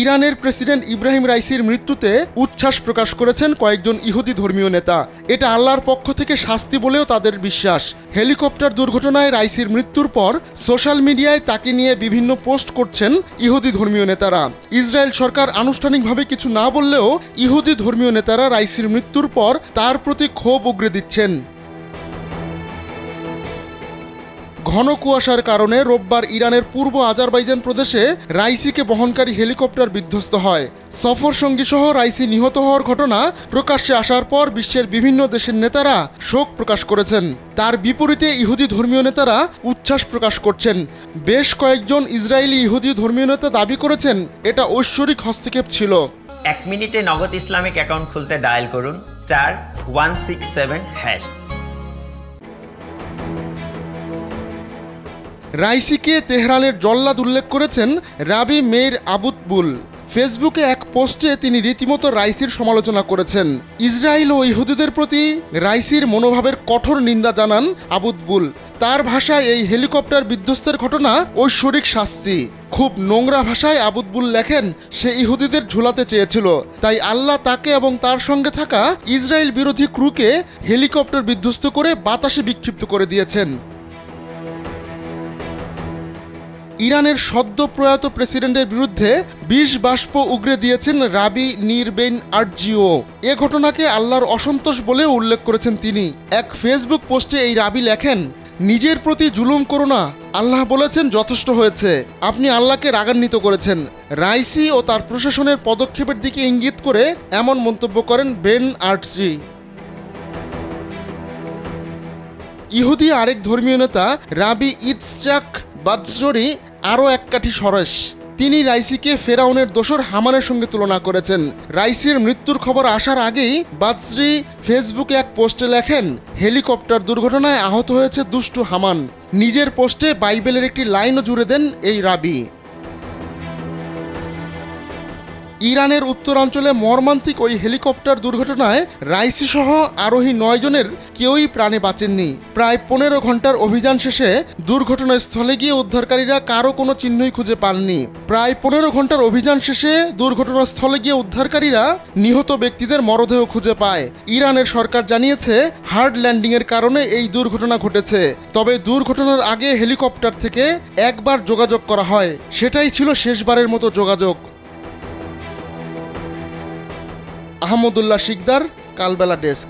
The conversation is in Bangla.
ইরানের প্রেসিডেন্ট ইব্রাহিম রাইসির মৃত্যুতে উচ্ছ্বাস প্রকাশ করেছেন কয়েকজন ইহুদি ধর্মীয় নেতা। এটা আল্লাহর পক্ষ থেকে শাস্তি বলেও তাদের বিশ্বাস। হেলিকপ্টার দুর্ঘটনায় রাইসির মৃত্যুর পর সোশ্যাল মিডিয়ায় তাকে নিয়ে বিভিন্ন পোস্ট করছেন ইহুদি ধর্মীয় নেতারা। ইসরায়েল সরকার আনুষ্ঠানিকভাবে কিছু না বললেও ইহুদি ধর্মীয় নেতারা রাইসির মৃত্যুর পর তার প্রতি ক্ষোভ উগরে দিচ্ছেন। ঘন কুয়াশার কারণে রোববার ইরানের পূর্ব আজারবাইজান প্রদেশে রাইসিকে বহনকারী হেলিকপ্টার বিধ্বস্ত হয়। সফর সঙ্গী সহ রাইসি নিহত হওয়ার ঘটনা প্রকাশ্যে আসার পর বিশ্বের বিভিন্ন দেশের নেতারা শোক প্রকাশ করেছেন। তার বিপরীতে ইহুদি ধর্মীয় নেতারা উচ্ছ্বাস প্রকাশ করছেন। বেশ কয়েকজন ইসরায়েলি ইহুদি ধর্মীয় নেতা দাবি করেছেন এটা ঐশ্বরিক হস্তক্ষেপ ছিল। 1 মিনিটে নগদ ইসলামিক অ্যাকাউন্ট খুলতে ডায়াল করুন *167#। রাইসিকে তেহরানের জল্লাদ উল্লেখ করেছেন রাবি মেইর আবুতবুল। ফেসবুকে এক পোস্টে তিনি রীতিমতো রাইসির সমালোচনা করেছেন। ইসরায়েল ও ইহুদিদের প্রতি রাইসির মনোভাবের কঠোর নিন্দা জানান আবুতবুল। তার ভাষায় এই হেলিকপ্টার বিধ্বস্তের ঘটনা ঐশ্বরিক শাস্তি। খুব নোংরা ভাষায় আবুতবুল লেখেন, সে ইহুদিদের ঝুলাতে চেয়েছিল, তাই আল্লাহ তাকে এবং তার সঙ্গে থাকা ইসরায়েল বিরোধী ক্রুকে হেলিকপ্টার বিধ্বস্ত করে বাতাসে বিক্ষিপ্ত করে দিয়েছেন। ইরানের সদ্য প্রয়াত প্রেসিডেন্টের বিরুদ্ধে বিষ বাষ্প উগরে দিয়েছেন রাবি নিরবেইন আর্জিও। এ ঘটনাকে আল্লাহর অসন্তোষ বলেও উল্লেখ করেছেন তিনি। এক ফেসবুক পোস্টে এই রাবি লেখেন, নিজের প্রতি জুলুম করো না, আল্লাহ বলেছেন যথেষ্ট হয়েছে, আপনি আল্লাহকে রাগান্বিত করেছেন। রাইসি ও তার প্রশাসনের পদক্ষেপের দিকে ইঙ্গিত করে এমন মন্তব্য করেন বেন আর্টজি। ইহুদি আরেক ধর্মীয় নেতা রাবি ইৎসাক বাৎজরি আরও এক কাঠি সরেস। তিনি রাইসিকে ফেরাউনের দোসর হামানের সঙ্গে তুলনা করেছেন। রাইসির মৃত্যুর খবর আসার আগেই বাৎজরি ফেসবুকে এক পোস্টে লেখেন, হেলিকপ্টার দুর্ঘটনায় আহত হয়েছে দুষ্টু হামান। নিজের পোস্টে বাইবেলের একটি লাইনও জুড়ে দেন এই রাবি। ইরানের উত্তরাঞ্চলে মর্মান্তিক ওই হেলিকপ্টার দুর্ঘটনায় রাইসি সহ আরোহী 9 জনের কেউই প্রাণে বাঁচেননি। প্রায় 15 ঘন্টার অভিযান শেষে দুর্ঘটনাস্থলে গিয়ে উদ্ধারকারীরা কারো কোনো চিহ্নই খুঁজে পাননি। প্রায় 15 ঘন্টার অভিযান শেষে দুর্ঘটনাস্থলে গিয়ে উদ্ধারকারীরা নিহত ব্যক্তিদের মরদেহ খুঁজে পায়। ইরানের সরকার জানিয়েছে হার্ড ল্যান্ডিংয়ের কারণে এই দুর্ঘটনা ঘটেছে। তবে দুর্ঘটনার আগে হেলিকপ্টার থেকে একবার যোগাযোগ করা হয়, সেটাই ছিল শেষবারের মতো যোগাযোগ। আহমদুল্লাহ শিকদার, কালবেলা ডেস্ক।